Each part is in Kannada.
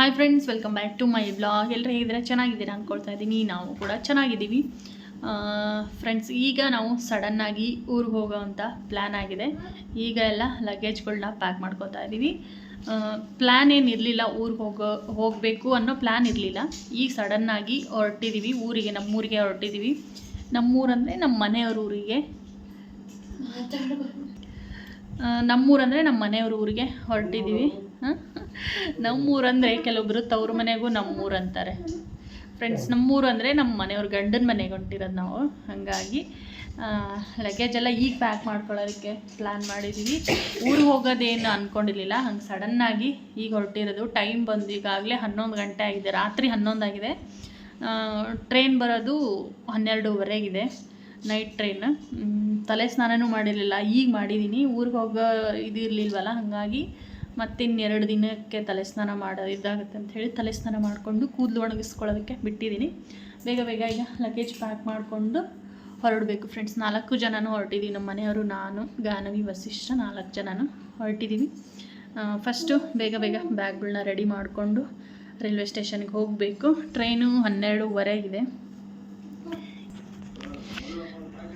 Hi friends, welcome back to my blog. ಎಲ್ಲರೂ ಹೇಗಿದ್ದೀರಾ? ಚೆನ್ನಾಗಿದ್ದೀರಾ ಅಂದ್ಕೊಳ್ತಾ ಇದ್ದೀನಿ. ನಾವು ಕೂಡ ಚೆನ್ನಾಗಿದ್ದೀವಿ ಫ್ರೆಂಡ್ಸ್. ಈಗ ನಾವು ಸಡನ್ನಾಗಿ ಊರಿಗೆ ಹೋಗೋವಂಥ ಪ್ಲ್ಯಾನ್ ಆಗಿದೆ. ಈಗ ಎಲ್ಲ ಲಗೇಜ್ಗಳನ್ನ ಪ್ಯಾಕ್ ಮಾಡ್ಕೋತಾ ಇದ್ದೀವಿ. ಪ್ಲ್ಯಾನ್ ಏನಿರಲಿಲ್ಲ, ಊರಿಗೆ ಹೋಗಬೇಕು ಅನ್ನೋ ಪ್ಲ್ಯಾನ್ ಇರಲಿಲ್ಲ. ಈಗ ಸಡನ್ನಾಗಿ ಹೊರಟಿದ್ದೀವಿ ಊರಿಗೆ, ನಮ್ಮೂರಿಗೆ ಹೊರಟಿದ್ದೀವಿ. ನಮ್ಮೂರಂದರೆ ನಮ್ಮ ಮನೆಯವ್ರ ಊರಿಗೆ, ನಮ್ಮೂರಂದರೆ ನಮ್ಮ ಮನೆಯವ್ರ ಊರಿಗೆ ಹೊರಟಿದ್ದೀವಿ. ನಮ್ಮೂರಂದರೆ ಕೆಲವೊಬ್ಬರು ತವ್ರ ಮನೆಗೂ ನಮ್ಮೂರು ಅಂತಾರೆ ಫ್ರೆಂಡ್ಸ್. ನಮ್ಮೂರು ಅಂದರೆ ನಮ್ಮ ಮನೆಯವ್ರ ಗಂಡನ ಮನೆಗೆ ಹೊಂಟಿರೋದು ನಾವು. ಹಾಗಾಗಿ ಲಗೇಜೆಲ್ಲ ಈಗ ಪ್ಯಾಕ್ ಮಾಡ್ಕೊಳ್ಳೋದಕ್ಕೆ ಪ್ಲ್ಯಾನ್ ಮಾಡಿದ್ದೀವಿ. ಊರಿಗೆ ಹೋಗೋದೇನು ಅಂದ್ಕೊಂಡಿರಲಿಲ್ಲ, ಹಂಗೆ ಸಡನ್ನಾಗಿ ಈಗ ಹೊರಟಿರೋದು. ಟೈಮ್ ಬಂದು ಈಗಾಗಲೇ 11 ಗಂಟೆ ಆಗಿದೆ, ರಾತ್ರಿ 11 ಆಗಿದೆ. ಟ್ರೈನ್ ಬರೋದು 12:15 ನೈಟ್ ಟ್ರೈನ್. ತಲೆ ಸ್ನಾನನೂ ಮಾಡಿರಲಿಲ್ಲ, ಈಗ ಮಾಡಿದ್ದೀನಿ. ಊರಿಗೆ ಹೋಗೋ ಇದು ಇರಲಿಲ್ವಲ್ಲ, ಹಾಗಾಗಿ ಮತ್ತಿನ್ನೆರಡು ದಿನಕ್ಕೆ ತಲೆ ಸ್ನಾನ ಇದಾಗುತ್ತೆ ಅಂಥೇಳಿ ತಲೆ ಸ್ನಾನ ಮಾಡಿಕೊಂಡು ಕೂದಲು ಒಣಗಿಸ್ಕೊಳ್ಳೋದಕ್ಕೆ ಬಿಟ್ಟಿದ್ದೀನಿ. ಬೇಗ ಬೇಗ ಈಗ ಲಗೇಜ್ ಪ್ಯಾಕ್ ಮಾಡಿಕೊಂಡು ಹೊರಡಬೇಕು ಫ್ರೆಂಡ್ಸ್. 4 ಜನನೂ ಹೊರಟಿದ್ದೀವಿ. ನಮ್ಮ ಮನೆಯವರು, ನಾನು, ಗಾನವಿ, ವಸಿಷ್ಠ 4 ಜನನೂ ಹೊರಟಿದ್ದೀವಿ. ಫಸ್ಟು ಬೇಗ ಬೇಗ ಬ್ಯಾಗ್ಗಳನ್ನ ರೆಡಿ ಮಾಡಿಕೊಂಡು ರೈಲ್ವೆ ಸ್ಟೇಷನ್ಗೆ ಹೋಗಬೇಕು. ಟ್ರೈನು 12:15 ಇದೆ.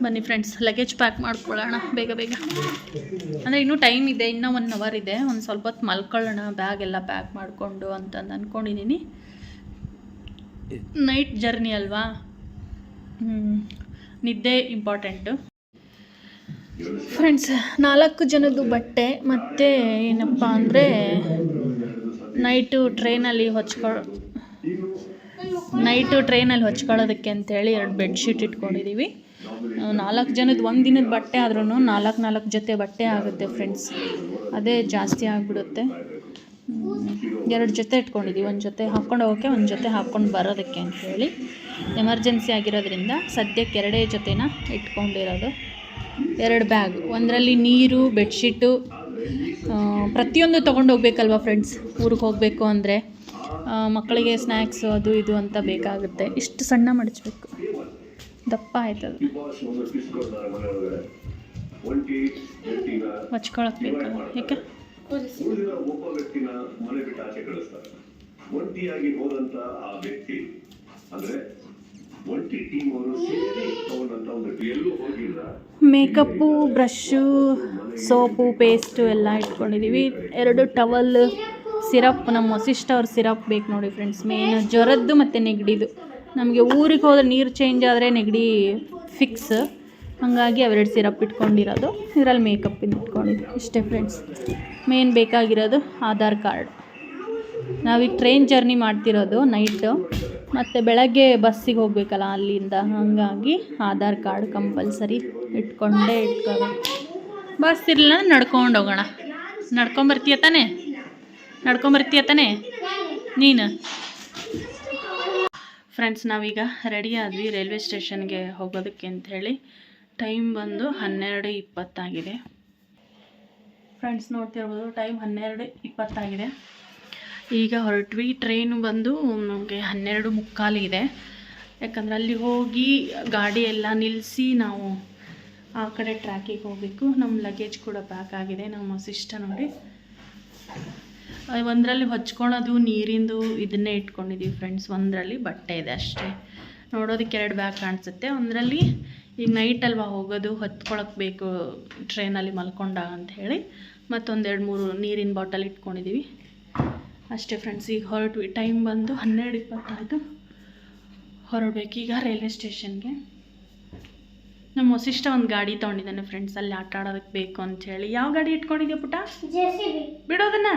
ಬನ್ನಿ ಫ್ರೆಂಡ್ಸ್, ಲಗೇಜ್ ಪ್ಯಾಕ್ ಮಾಡ್ಕೊಳ್ಳೋಣ ಬೇಗ ಬೇಗ. ಅಂದರೆ ಇನ್ನೂ ಟೈಮ್ ಇದೆ, ಇನ್ನೂ 1 ಅವರ್ ಇದೆ. ಒಂದು ಸ್ವಲ್ಪ ಹೊತ್ತು ಮಲ್ಕೊಳ್ಳೋಣ ಬ್ಯಾಗೆಲ್ಲ ಪ್ಯಾಕ್ ಮಾಡಿಕೊಂಡು ಅಂತಂದು ಅಂದ್ಕೊಂಡಿದ್ದೀನಿ. ನೈಟ್ ಜರ್ನಿ ಅಲ್ವಾ, ನಿದ್ದೆ ಇಂಪಾರ್ಟೆಂಟು ಫ್ರೆಂಡ್ಸ್. 4 ಜನದ್ದು ಬಟ್ಟೆ ಮತ್ತು ಏನಪ್ಪ ಅಂದರೆ ನೈಟು ಟ್ರೈನಲ್ಲಿ ಹೊಚ್ಕೊಳ್ಳೋದಕ್ಕೆ ಅಂಥೇಳಿ 2 ಬೆಡ್ಶೀಟ್ ಇಟ್ಕೊಂಡಿದ್ದೀವಿ. 4 ಜನದ ಒಂದು ದಿನದ ಬಟ್ಟೆ ಆದ್ರೂ 4 ಜೊತೆ ಬಟ್ಟೆ ಆಗುತ್ತೆ ಫ್ರೆಂಡ್ಸ್. ಅದೇ ಜಾಸ್ತಿ ಆಗಿಬಿಡುತ್ತೆ. 2 ಜೊತೆ ಇಟ್ಕೊಂಡಿದ್ದೀವಿ, ಒಂದು ಜೊತೆ ಹಾಕ್ಕೊಂಡು ಹೋಗೋಕ್ಕೆ, ಒಂದು ಜೊತೆ ಹಾಕ್ಕೊಂಡು ಬರೋದಕ್ಕೆ ಅಂಥೇಳಿ. ಎಮರ್ಜೆನ್ಸಿ ಆಗಿರೋದ್ರಿಂದ ಸದ್ಯಕ್ಕೆ 2 ಜೊತೆನ ಇಟ್ಕೊಂಡಿರೋದು. 2 ಬ್ಯಾಗ್, ಒಂದರಲ್ಲಿ ನೀರು, ಬೆಡ್ಶೀಟು, ಪ್ರತಿಯೊಂದು ತೊಗೊಂಡು ಹೋಗ್ಬೇಕಲ್ವ ಫ್ರೆಂಡ್ಸ್. ಊರಿಗೆ ಹೋಗಬೇಕು ಅಂದರೆ ಮಕ್ಕಳಿಗೆ ಸ್ನ್ಯಾಕ್ಸು ಅದು ಇದು ಅಂತ ಬೇಕಾಗುತ್ತೆ. ಇಷ್ಟು ಸಣ್ಣ ಮಡಚಬೇಕು, ದಪ್ಪ ಆಯ್ತದು, ಹಚ್ಕೊಳಕ್ ಬೇಕಲ್ಲ. ಯಾಕೆ ಮೇಕಪ್ಪು, ಬ್ರಷು, ಸೋಪು, ಪೇಸ್ಟು ಎಲ್ಲ ಇಟ್ಕೊಂಡಿದ್ದೀವಿ. 2 ಟವಲ್, ಸಿರಪ್, ನಮ್ಮ ವಸಿಷ್ಠ ಅವ್ರ ಸಿರಪ್ ಬೇಕು ನೋಡಿ ಫ್ರೆಂಡ್ಸ್. ಮೇನ್ ಜ್ವರದ್ದು ಮತ್ತು ನೆಗಡಿದು. ನಮಗೆ ಊರಿಗೆ ಹೋದ್ರೆ ನೀರು ಚೇಂಜ್ ಆದರೆ ನೆಗಡಿ ಫಿಕ್ಸ್, ಹಾಗಾಗಿ ಅವೆರಡು ಸಿರಪ್ ಇಟ್ಕೊಂಡಿರೋದು. ಇದರಲ್ಲಿ ಮೇಕಪ್ಪಿಂದ ಇಟ್ಕೊಂಡಿದ್ದು ಇಷ್ಟೇ ಫ್ರೆಂಡ್ಸ್. ಮೇನ್ ಬೇಕಾಗಿರೋದು ಆಧಾರ್ ಕಾರ್ಡ್. ನಾವೀಗ ಟ್ರೈನ್ ಜರ್ನಿ ಮಾಡ್ತಿರೋದು ನೈಟು, ಮತ್ತು ಬೆಳಗ್ಗೆ ಬಸ್ಸಿಗೆ ಹೋಗಬೇಕಲ್ಲ ಅಲ್ಲಿಂದ, ಹಾಗಾಗಿ ಆಧಾರ್ ಕಾರ್ಡ್ ಕಂಪಲ್ಸರಿ ಇಟ್ಕೋಬೇಕು. ಬಸ್ ಇರಲಿಲ್ಲ ನಡ್ಕೊಂಡು ಹೋಗೋಣ. ನಡ್ಕೊಂಬರ್ತೀಯ ತಾನೇ ನೀನು? ಫ್ರೆಂಡ್ಸ್, ನಾವೀಗ ರೆಡಿ ಆದ್ವಿ ರೈಲ್ವೆ ಸ್ಟೇಷನ್ಗೆ ಹೋಗೋದಕ್ಕೆ ಅಂಥೇಳಿ. ಟೈಮ್ ಬಂದು 12:20 ಆಗಿದೆ ಫ್ರೆಂಡ್ಸ್. ನೋಡ್ತಿರ್ಬೋದು, ಟೈಮ್ 12:20 ಆಗಿದೆ. ಈಗ ಹೊರಟ್ವಿ. ಟ್ರೈನು ಬಂದು ನಮಗೆ 12:45 ಇದೆ. ಯಾಕಂದರೆ ಅಲ್ಲಿ ಹೋಗಿ ಗಾಡಿ ಎಲ್ಲ ನಿಲ್ಲಿಸಿ ನಾವು ಆ ಕಡೆ ಟ್ರ್ಯಾಕಿಗೆ ಹೋಗಬೇಕು. ನಮ್ಮ ಲಗೇಜ್ ಕೂಡ ಪ್ಯಾಕ್ ಆಗಿದೆ. ನಮ್ಮ ಸಿಸ್ಟರ್ ನೋಡಿ, ಒಂದರಲ್ಲಿ ಹೊಚ್ಕೊಳೋದು ನೀರಿಂದು ಇದನ್ನೇ ಇಟ್ಕೊಂಡಿದ್ದೀವಿ ಫ್ರೆಂಡ್ಸ್. ಒಂದರಲ್ಲಿ ಬಟ್ಟೆ ಇದೆ ಅಷ್ಟೇ. ನೋಡೋದಕ್ಕೆ 2 ಬ್ಯಾಗ್ ಕಾಣಿಸುತ್ತೆ. ಒಂದರಲ್ಲಿ ಈಗ ನೈಟ್ ಅಲ್ವಾ ಹೋಗೋದು, ಹೊತ್ಕೊಳಕ್ಕೆ ಬೇಕು ಟ್ರೈನಲ್ಲಿ ಮಲ್ಕೊಂಡಾಗ ಅಂಥೇಳಿ. ಮತ್ತೊಂದು 2-3 ನೀರಿನ ಬಾಟಲ್ ಇಟ್ಕೊಂಡಿದ್ದೀವಿ ಅಷ್ಟೇ ಫ್ರೆಂಡ್ಸ್. ಈಗ ಹೊರಟ್ವಿ. ಟೈಮ್ ಬಂದು 12:20 ಆಯಿತು. ಹೊರಡಬೇಕೀಗ ರೈಲ್ವೆ ಸ್ಟೇಷನ್ಗೆ. ನಮ್ಮ ವಸಿಷ್ಠ ಒಂದು ಗಾಡಿ ತೊಗೊಂಡಿದ್ದಾನೆ ಫ್ರೆಂಡ್ಸ್, ಅಲ್ಲಿ ಆಟ ಆಡೋದಕ್ಕೆ ಬೇಕು ಅಂಥೇಳಿ. ಯಾವ ಗಾಡಿ ಇಟ್ಕೊಂಡಿದ್ಯಾ ಪುಟ್ಟ? ಬಿಡೋದನ್ನ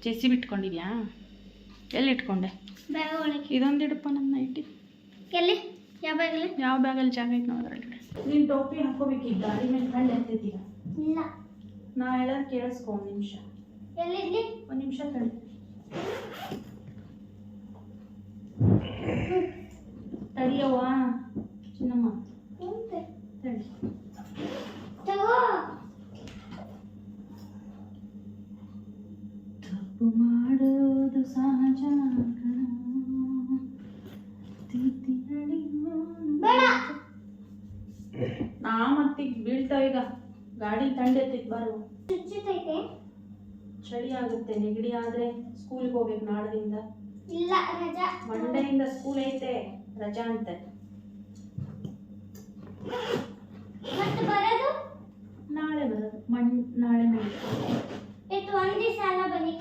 JCB ಇಟ್ಕೊಂಡಿದ್ಯಾ? ಎಲ್ಲಿ ಇಟ್ಕೊಂಡೆ? ಇದೊಂದು ಇಡಪ್ಪ ನನ್ನ ನೈಟಿ. ಎಲ್ಲಿ? ಯಾವ ಬ್ಯಾಗಲ್ಲಿ ಜಾಗ ಐತೆ ನೋಡ್ರಲ್ಲಿ. ನೀನು ಟೋಪಿ ಹಾಕೋಬೇಕು. ಈಗ ಗಾಡಿ ಮೇಲೆ ಕಂಡು ಎತ್ತಿದ್ದೀರ? ಇಲ್ಲ, ನಾ ಹೇಳೋದು ಕೇಳಿಸ್ಕೊ. 1 ನಿಮಿಷ. ಎಲ್ಲಿ? 1 ನಿಮಿಷ ತಡಿ. ತಡಿಯವ್ವ ಚಿನ್ನಮ್ಮ, ತಡಿ. ತಪ್ಪು ಮಾಡೋದು ಸಹಜ, ಮತ್ತೀಗ ಬೀಳ್ತಾವ. ಈಗ ಗಾಡಿ ತಂಡೆತ್ತಿತ್ತು ಬಾರು. ಚಳಿ ಆಗುತ್ತೆ. ನೆಗಡಿ ಆದರೆ ಸ್ಕೂಲ್ಗೆ ಹೋಗ್ಬೇಕು ನಾಳೆಯಿಂದ. ಇಲ್ಲ ರಜಾ. ಮಂಡೆಯಿಂದ ಸ್ಕೂಲ್ ಐತೆ, ರಜಾ ಅಂತೆ. ಮತ್ತೆ ಬರೋದು ನಾಳೆ ಬರೋದು. ನಾಳೆ ಇದು ಒಂದು ದಿವಸ ಅಲ್ಲ ಬನ್ನಿ.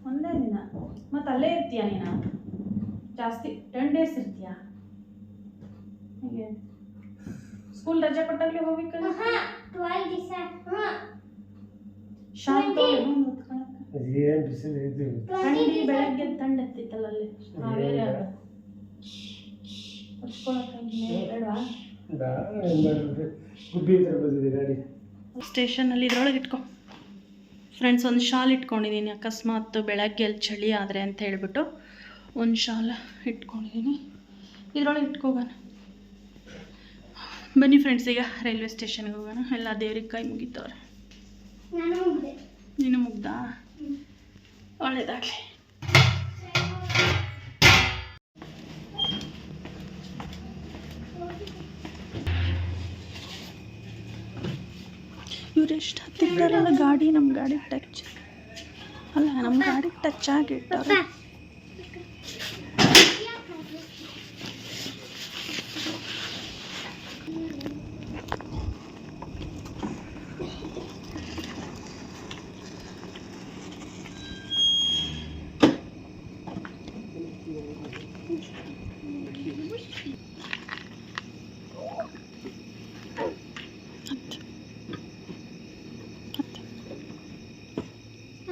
ಒಂದೇ ದಿನ. ಮತ್ತೆ ಅಲ್ಲೇ ಇರ್ತೀಯ ನೀನು? ಜಾಸ್ತಿ 10 days ಇರ್ತೀಯ? ಹೇಗೆ ಸ್ಕೂಲ್ ರಜೆ ಕೊಟ್ಟಾಗಲೇ ಹೋಗ್ಬೇಕಲ್ಲ? 12 ದಿವಸ. ಶಾಂತ ಏನು ಬಿಸಿಲು ಇದೆ. ಥಂಡಿ ಬೆಳಗ್ಗೆ ಥಂಡಿ ಎತ್ತಿತ್ತಲ್ಲ ಅಲ್ಲಿ ಹಾವೇರಿ ಆಗ ಬೇಡವಾ? ಸ್ಟೇಷನಲ್ಲಿ ಇದ್ರೊಳಗೆ ಇಟ್ಕೊ. ಫ್ರೆಂಡ್ಸ್, ಒಂದು ಶಾಲ್ ಇಟ್ಕೊಂಡಿದ್ದೀನಿ, ಅಕಸ್ಮಾತ್ ಬೆಳಗ್ಗೆ ಅಲ್ಲಿ ಚಳಿ ಆದರೆ ಅಂತ ಹೇಳಿಬಿಟ್ಟು ಒಂದು ಶಾಲ ಇಟ್ಕೊಂಡಿದ್ದೀನಿ. ಇದ್ರೊಳಗೆ ಇಟ್ಕೋಗೋಣ. ಬನ್ನಿ ಫ್ರೆಂಡ್ಸ್, ಈಗ ರೈಲ್ವೆ ಸ್ಟೇಷನ್ಗೆ ಹೋಗೋಣ. ಎಲ್ಲ ದೇವ್ರಿಗೆ ಕೈ ಮುಗಿತವ್ರೆ. ನೀನು ಮುಗ್ದಾ? ಒಳ್ಳೇದಾಗಲಿ. ಇವರೆಷ್ಟು ಹತ್ತಿದ್ದಾರಲ್ಲ ಗಾಡಿ. ನಮ್ಮ ಗಾಡಿಗೆ ಟಚ್ ಅಲ್ಲ, ನಮ್ಮ ಗಾಡಿಗೆ ಟಚ್ ಆಗಿಟ್ಟವ್ರೆ.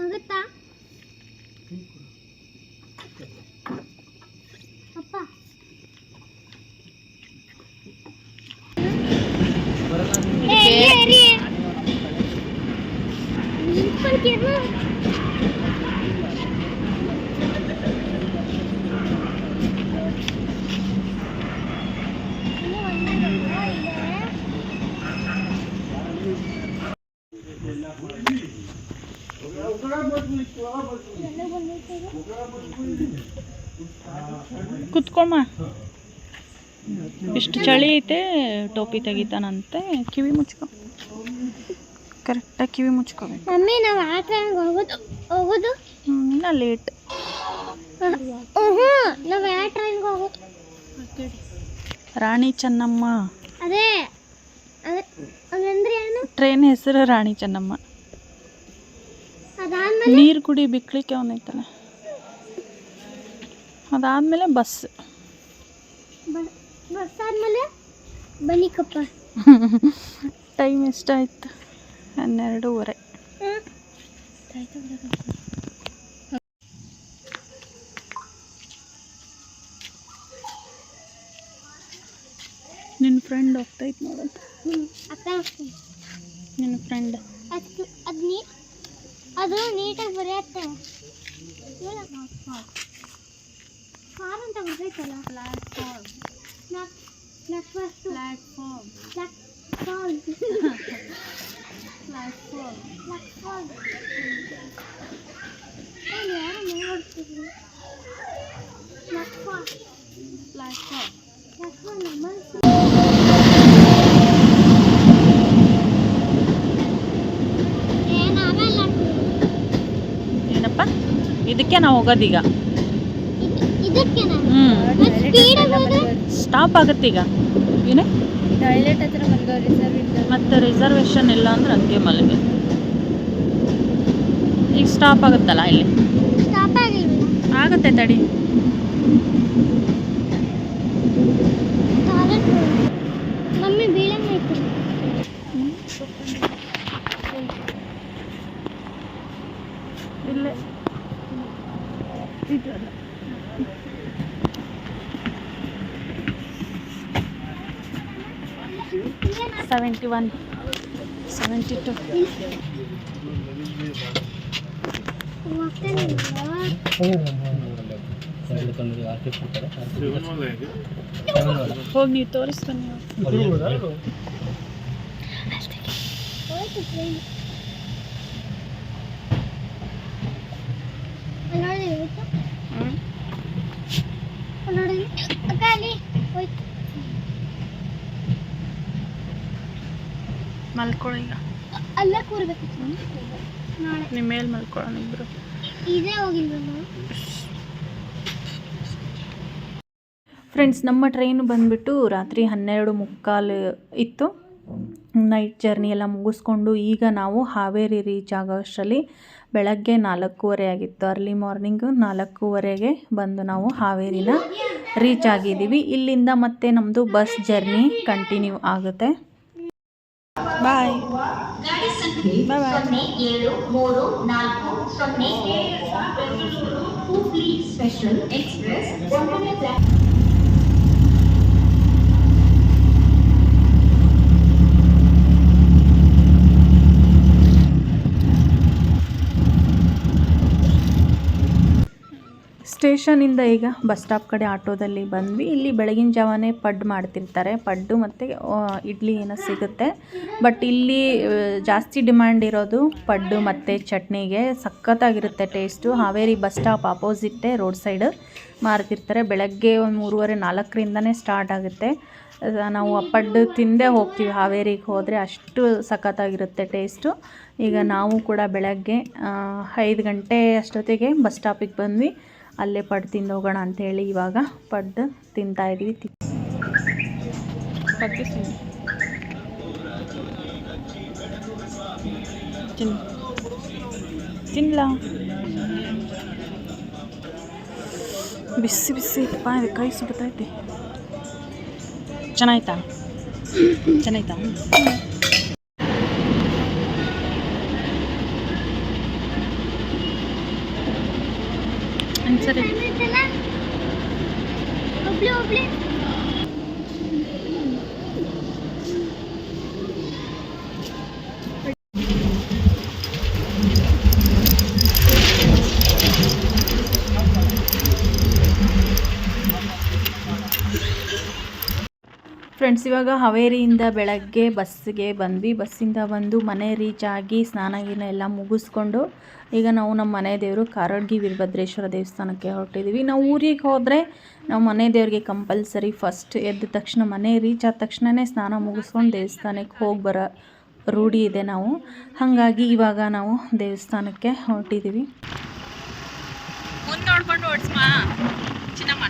ಆಗುತ್ತಾ ಅಪ್ಪ? ಕುತ್ಕೊಮ್ಮ. ಇಷ್ಟು ಚಳಿ ಐತೆ, ಟೋಪಿ ತೆಗಿತಾನಂತೆ. ಕಿವಿ ಮುಚ್ಕೊ, ಕರೆಕ್ಟಾಗಿ ಕಿವಿ ಮುಚ್ಕೋಬೇಕು. ಮಮ್ಮಿ, ನಾವು ಆ ಟ್ರೈನ್ಗೆ ಹೋಗೋದು ಇನ್ನ ಲೇಟ್. ನಾವು ಯಾವ ಟ್ರೈನ್ಗೆ ಹೋಗೋದು? ರಾಣಿ ಚೆನ್ನಮ್ಮ. ಅದೇ ಅದಂದ್ರೆ ಏನು? ಟ್ರೈನ್ ಹೆಸರು ರಾಣಿ ಚೆನ್ನಮ್ಮ. ಅದಾದ್ಮೇಲೆ ನೀರು ಕುಡಿ ಬಿಕ್ಲಿಕ್ಕೆ ಅವನೈತಲ್ಲ. ಅದಾದಮೇಲೆ ಬಸ್. ಬಸ್ ಆದ್ಮೇಲೆ ಬನ್ನಿ ಕಪ್ಪ. ಟೈಮ್ ಎಷ್ಟಾಯ್ತು? 12:30. ನಿನ್ನ ಫ್ರೆಂಡ್ ಹೋಗ್ತೈತೆ ನೋಡಂತ. ನಿನ್ನ ಫ್ರೆಂಡ್ ಅದು ನೀಟಾಗಿ ಬರೆಯುತ್ತೆ. ಫಾರ್ ಅಂತ ಬರ್ತೈತಲ್ಲ. ಪ್ಲಾಟ್ಫಾರ್ಮ್. ಯಾರು ನೋಡ್ತಿದ್ರು? ಏನಪ್ಪ ಇದಕ್ಕೆ ನಾವು ಹೋಗೋದೀಗ? ಸ್ಟಾಪ್ ಆಗುತ್ತೀಗ. ಏನೇ ಟಾಯ್ಲೆಟ್ ಹತ್ರ ಮಲ್ಗೋ. ಮತ್ತು ರಿಸರ್ವೇಷನ್ ಇಲ್ಲ ಅಂದ್ರೆ ಹಂಗೆ ಮಲಗಿ. ಈಗ ಸ್ಟಾಪ್ ಆಗುತ್ತಲ್ಲ ಇಲ್ಲಿ. ಸ್ಟಾಪ್ ಆಗಿಲ್ವ? ಆಗುತ್ತೆ ತಡಿ. ಮಮ್ಮಿ ಬೀಳಂಗ್ ಐತಿ. ಇಲ್ಲೇ ಇದಲ್ಲ. $71, $72. ಹೋಗಿ ನೀವು ತೋರಿಸ್ಬನ್ನಿ. ಮಲ್ಕೊಳ್ಳಿ ಈಗ. ಅಲ್ಲೇ ಕೂರ್ಬೇಕು. ನಾಳೆ ನಿಮ್ಮ ಮೇಲೆ ಮಲ್ಕೊಳ್ಳೋಣ ಇಬ್ಬರು. ಇದೇ ಹೋಗಿಲ್ವ ನಾವು? ಫ್ರೆಂಡ್ಸ್, ನಮ್ಮ ಟ್ರೈನು ಬಂದುಬಿಟ್ಟು ರಾತ್ರಿ 12:45 ಇತ್ತು. ನೈಟ್ ಜರ್ನಿ ಎಲ್ಲ ಮುಗಿಸ್ಕೊಂಡು ಈಗ ನಾವು ಹಾವೇರಿ ರೀಚ್ ಆಗೋ ಅಷ್ಟರಲ್ಲಿ ಬೆಳಗ್ಗೆ 4:15 ಆಗಿತ್ತು. ಅರ್ಲಿ ಮಾರ್ನಿಂಗು 4:15ಗೆ ಬಂದು ನಾವು ಹಾವೇರಿನ ರೀಚ್ ಆಗಿದ್ದೀವಿ. ಇಲ್ಲಿಂದ ಮತ್ತೆ ನಮ್ಮದು ಬಸ್ ಜರ್ನಿ ಕಂಟಿನ್ಯೂ ಆಗುತ್ತೆ. ಬಾಯ್ ಬಾಯ್ ಬಾಯ್. ಸ್ಟೇಷನಿಂದ ಈಗ ಬಸ್ ಸ್ಟಾಪ್ ಕಡೆ ಆಟೋದಲ್ಲಿ ಬಂದ್ವಿ. ಇಲ್ಲಿ ಬೆಳಗಿನ ಜಾವನೇ ಪಡ್ಡು ಮಾಡ್ತಿರ್ತಾರೆ. ಪಡ್ಡು ಮತ್ತು ಇಡ್ಲಿ ಏನೋ ಸಿಗುತ್ತೆ. ಬಟ್ ಇಲ್ಲಿ ಜಾಸ್ತಿ ಡಿಮ್ಯಾಂಡ್ ಇರೋದು ಪಡ್ಡು ಮತ್ತು ಚಟ್ನಿಗೆ. ಸಖತ್ತಾಗಿರುತ್ತೆ ಟೇಸ್ಟು. ಹಾವೇರಿ ಬಸ್ ಸ್ಟಾಪ್ ಆಪೋಸಿಟ್ಟೇ ರೋಡ್ ಸೈಡ್ ಮಾರ್ತಿರ್ತಾರೆ. ಬೆಳಗ್ಗೆ ಒಂದು 3:30-4ರಿಂದನೇ ಸ್ಟಾರ್ಟ್ ಆಗುತ್ತೆ. ನಾವು ಆ ಪಡ್ಡು ತಿಂದೇ ಹೋಗ್ತೀವಿ ಹಾವೇರಿಗೆ ಹೋದರೆ, ಅಷ್ಟು ಸಖತ್ತಾಗಿರುತ್ತೆ ಟೇಸ್ಟು. ಈಗ ನಾವು ಕೂಡ ಬೆಳಗ್ಗೆ 5 ಗಂಟೆ ಅಷ್ಟೊತ್ತಿಗೆ ಬಸ್ ಸ್ಟಾಪಿಗೆ ಬಂದ್ವಿ. ಅಲ್ಲೇ ಪಡ್ಡು ತಿಂದು ಹೋಗೋಣ ಅಂಥೇಳಿ ಇವಾಗ ಪಡ್ಡು ತಿಂತಾಯಿದ್ವಿ. ತಿನ್ಲ ಬಿಸಿ ಬಿಸಿ ಕೈ ಸುಡ್ತೈತಿ. ಚೆನ್ನಾಯ್ತಾ? ಸರಿ. ಒಬ್ಳೆ ಫ್ರೆಂಡ್ಸ್, ಇವಾಗ ಹಾವೇರಿಯಿಂದ ಬೆಳಗ್ಗೆ ಬಸ್ಸಿಗೆ ಬಂದ್ವಿ. ಬಸ್ಸಿಂದ ಬಂದು ಮನೆ ರೀಚ್ ಆಗಿ ಸ್ನಾನ ಎಲ್ಲ ಮುಗಿಸ್ಕೊಂಡು ಈಗ ನಾವು ನಮ್ಮ ಮನೆ ದೇವರು ಕಾರಡ್ಗಿ ವೀರಭದ್ರೇಶ್ವರ ದೇವಸ್ಥಾನಕ್ಕೆ ಹೊರಟಿದ್ದೀವಿ. ನಾವು ಊರಿಗೆ ಹೋದರೆ ನಾವು ಮನೆ ದೇವ್ರಿಗೆ ಕಂಪಲ್ಸರಿ ಫಸ್ಟ್ ಎದ್ದ ತಕ್ಷಣ, ಮನೆ ರೀಚ್ ಆದ ತಕ್ಷಣವೇ ಸ್ನಾನ ಮುಗಿಸ್ಕೊಂಡು ದೇವಸ್ಥಾನಕ್ಕೆ ಹೋಗಿ ಬರೋ ರೂಢಿ ಇದೆ ನಾವು. ಹಾಗಾಗಿ ಇವಾಗ ನಾವು ದೇವಸ್ಥಾನಕ್ಕೆ ಹೊರಟಿದ್ದೀವಿ. ಮುಂದೆ ನೋಡ್ಕೊಂಡು ಓಡಿಸ್ಮಾ ಚಿನ್ನಮ್ಮ.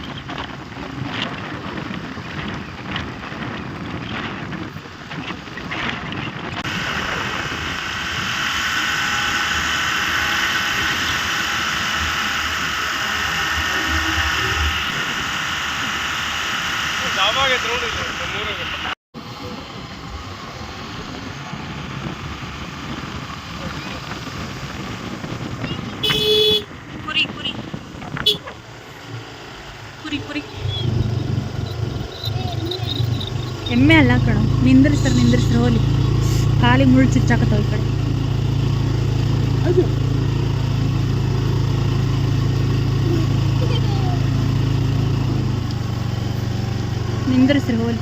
ಕುರಿ ಎಮ್ಮೆ ಅಲ್ಲ ಕಣೋ. ನಿಂದ್ರಿಸ್ತಾರೆ ಹೋಲಿ. ಖಾಲಿ ಮುಳ್ಳು ಚುಚ್ಚಾಕತ್ತವ ಈ ಕಡೆ. ನಿಂದ್ರಿಸ್ರಿ ಹೋಲಿ.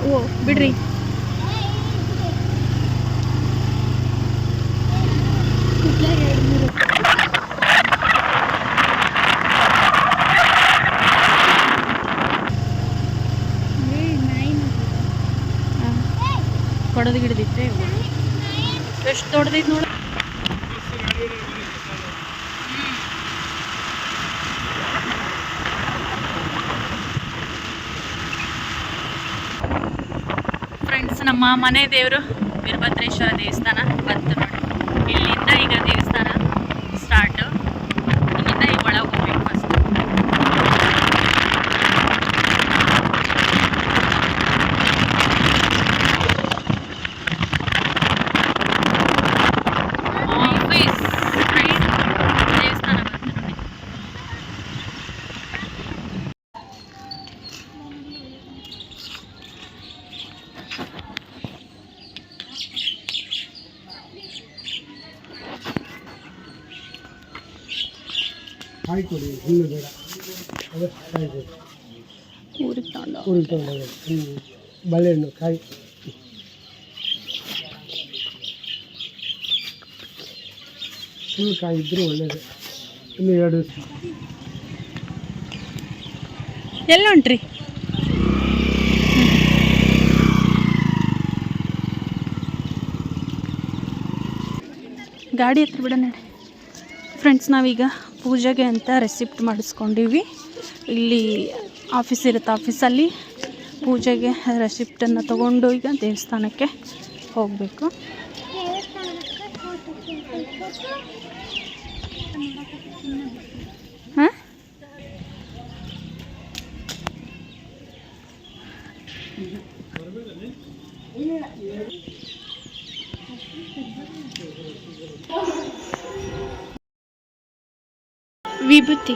ಓ ಬಿಡ್ರಿ. ಕೊಡೋದು ಗಿಡದಿತ್ತೆ. ಎಷ್ಟು ದೊಡ್ಡದೈತೆ ನೋಡು. ಫ್ರೆಂಡ್ಸ್, ನಮ್ಮ ಮನೆ ದೇವರು ವೀರಭದ್ರೇಶ್ವರ ದೇವಸ್ಥಾನ ಬಂತು ನೋಡಿ. ಇಲ್ಲಿಂದ ಈಗ ದೇವಸ್ಥಾನ ಸ್ಟಾರ್ಟು. ಇಲ್ಲಿಂದ ಈಗ ಒಳಗೆ ಹೋಗ್ಬೇಕು ಫಸ್ಟ್. ದೇವಸ್ಥಾನ ಬಂತು ನೋಡಿ. ಕಾಯಿ ಕೊಡಿ, ಹುಲ್ಲು ಬೇಡ. ಅದಷ್ಟು ಕಾಯಿ ಕೊಡಿ. ಊರಿಗೆ ತಗೊಂಡೋಗಿ ಬಾಳೆಹಣ್ಣು ಕಾಯಿ. ಫುಲ್ ಕಾಯಿ ಇದ್ದರೂ ಒಳ್ಳೇದು. ಇನ್ನು 2 ದಿವಸ. ಎಲ್ಲ ಹೊಂಟ್ರಿ? ಗಾಡಿ ಹತ್ರ ಬಿಡ ನಡಿ. ಫ್ರೆಂಡ್ಸ್ ನಾವೀಗ ಪೂಜೆಗೆ ಅಂತ ರೆಸಿಪ್ಟ್ ಮಾಡಿಸ್ಕೊಂಡಿವಿ. ಇಲ್ಲಿ ಆಫೀಸ್ ಇರುತ್ತೆ, ಆಫೀಸಲ್ಲಿ ಪೂಜೆಗೆ ರೆಸಿಪ್ಟನ್ನು ತೊಗೊಂಡು ಈಗ ದೇವಸ್ಥಾನಕ್ಕೆ ಹೋಗಬೇಕು. ಹಾಂ ವಿಭೂತಿ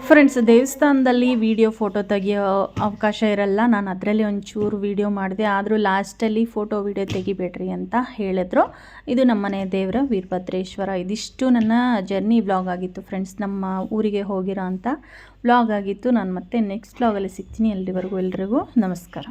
ಫ್ರೆಂಡ್ಸ್, ದೇವಸ್ಥಾನದಲ್ಲಿ ವಿಡಿಯೋ ಫೋಟೋ ತೆಗಿಯೋ ಅವಕಾಶ ಇರಲ್ಲ. ನಾನು ಅದರಲ್ಲಿ ಒಂಚೂರು ವಿಡಿಯೋ ಮಾಡಿದೆ, ಆದರೂ ಲಾಸ್ಟಲ್ಲಿ ಫೋಟೋ ವಿಡಿಯೋ ತೆಗಿಬೇಡ್ರಿ ಅಂತ ಹೇಳಿದ್ರು. ಇದು ನಮ್ಮನೆ ದೇವರ ವೀರಭದ್ರೇಶ್ವರ. ಇದಿಷ್ಟು ನನ್ನ ಜರ್ನಿ ವ್ಲಾಗ್ ಆಗಿತ್ತು ಫ್ರೆಂಡ್ಸ್, ನಮ್ಮ ಊರಿಗೆ ಹೋಗಿರೋ ಅಂಥ ವ್ಲಾಗ್ ಆಗಿತ್ತು. ನಾನು ಮತ್ತೆ ನೆಕ್ಸ್ಟ್ ವ್ಲಾಗಲ್ಲಿ ಸಿಗ್ತೀನಿ. ಎಲ್ರಿಗೂ ನಮಸ್ಕಾರ.